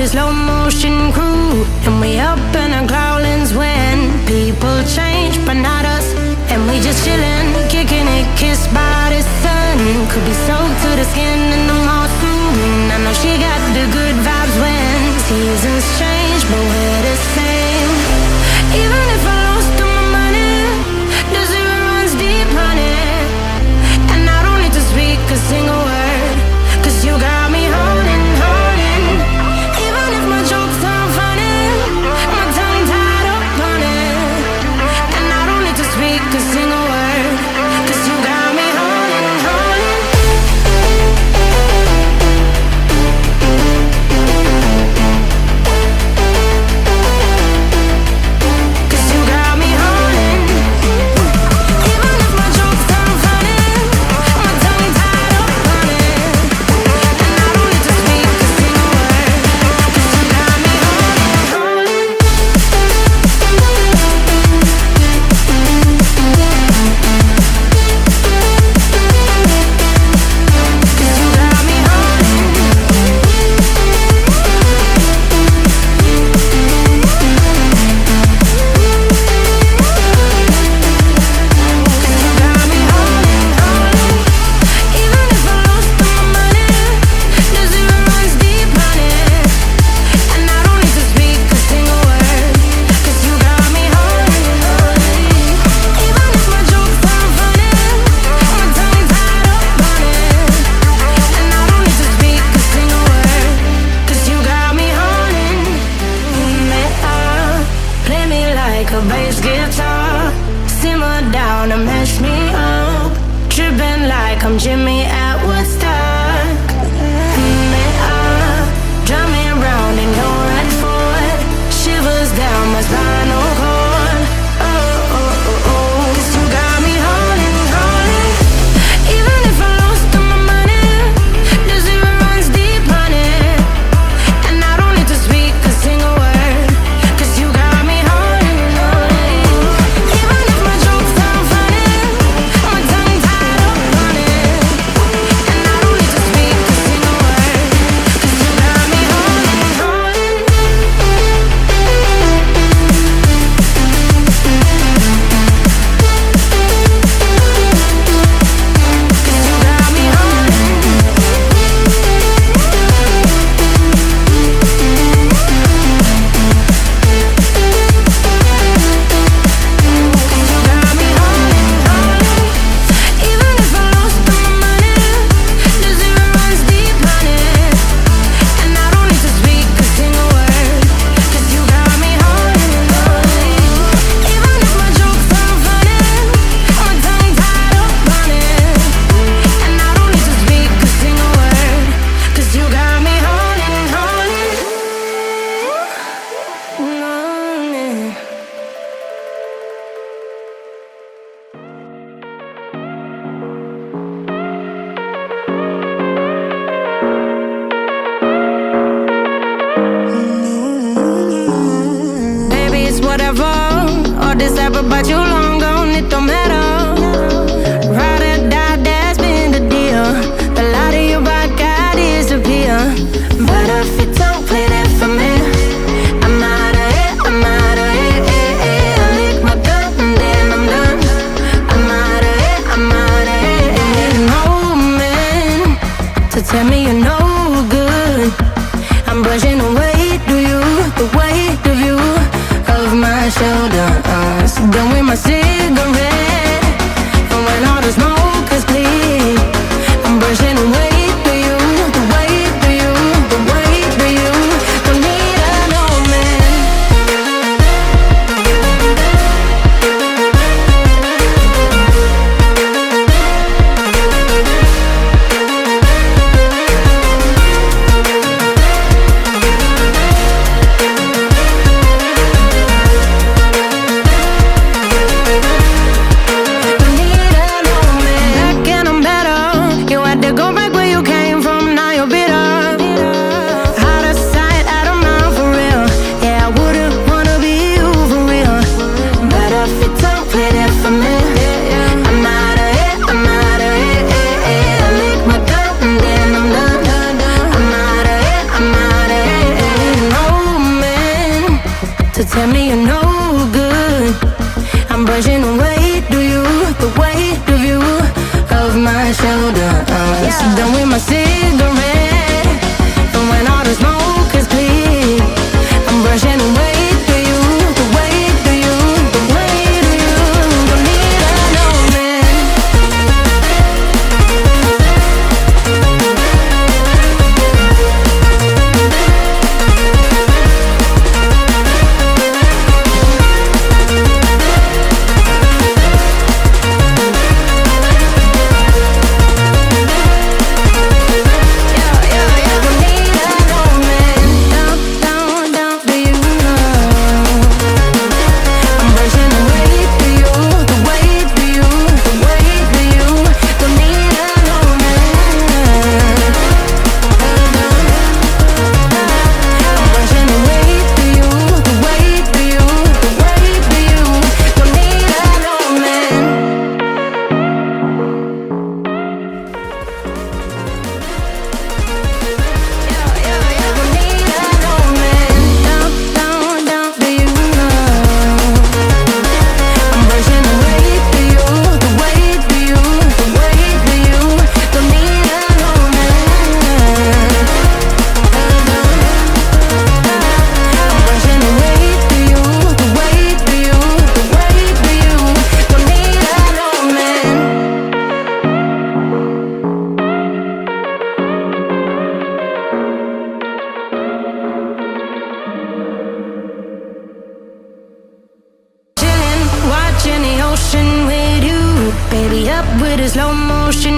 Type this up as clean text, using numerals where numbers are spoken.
a slow motion crew, and we up in our growlings when people change, but not us. And we just chillin', kicking it, kissed by the sun. Could be soaked to the skin in the mall soon. I know she got the good vibes when seasons change, but we're the same. Even if I lost all my money, the zero runs deep, honey. And I don't need to speak a single word, 'cause you got me holding, holding. Even if my jokes aren't funny, my tongue tied up on it. And I don't need to speak a single word, 'cause you got me holding, holding. 'Cause you got me holding. Even if my jokes aren't funny, my tongue tied up on it. And I don't need to speak a single word, 'cause you got me holding, holding. 'Cause you got me holding, holding. Even if I lost all my money, the zero runs deep, honey. And I don't need to speak a single word, 'cause you got me holding, holding. Even if my jokes aren't funny, my tongue tied up on it. And I don't need to speak a single word, 'cause you got me holding me up. Play me like a bass guitar, simmer down and mash me up. Tripping like I'm Jimmy at Woodstock. Me up, drum me round in your red Ford, shivers down my spinal cord. Oh, oh, oh, oh. 'Cause you got me holding, holding. Even if I lost all my money, the zero runs deep, honey. And I don't need to speak a single word, 'cause you got me holding, holding. Even if my jokes aren't funny, my tongue tied up on it. And I don't need to speak a single word, 'cause you got me holding, holding. 'Cause you got me holding. You got me holding, holding. Even if I lost all my money, the zero runs deep, honey. And I don't need to speak a single word, 'cause you got me holding, holding. Even if my jokes aren't funny, my tongue tied up on it. And I don't need to speak a single word, 'cause you got me holding, holding. Baby, it's whatever. All this ever about you long gone, it don't matter. Ride or die, that's been the deal. The light of your back, I disappear. But if you don't play that for me, I'm out of it, I'm out of it. I lick my gun and then I'm done. I'm out of it, I'm out of it. No man to tell me you're no good. I'm brushing away the weight of you, of my shoulders. Done with my cigarette, and when all the smoke is clear, I'm brushing away the weight of you, the weight of you. Don't need a no man. tell me you're no good. I'm brushing away, the weight of you, of my shoulders. Done with my cigarette, and when all the smoke is clear, I'm brushing away the weight of you, the weight of you. Don't need another man. Watching the ocean with you, baby, up with a slow motion.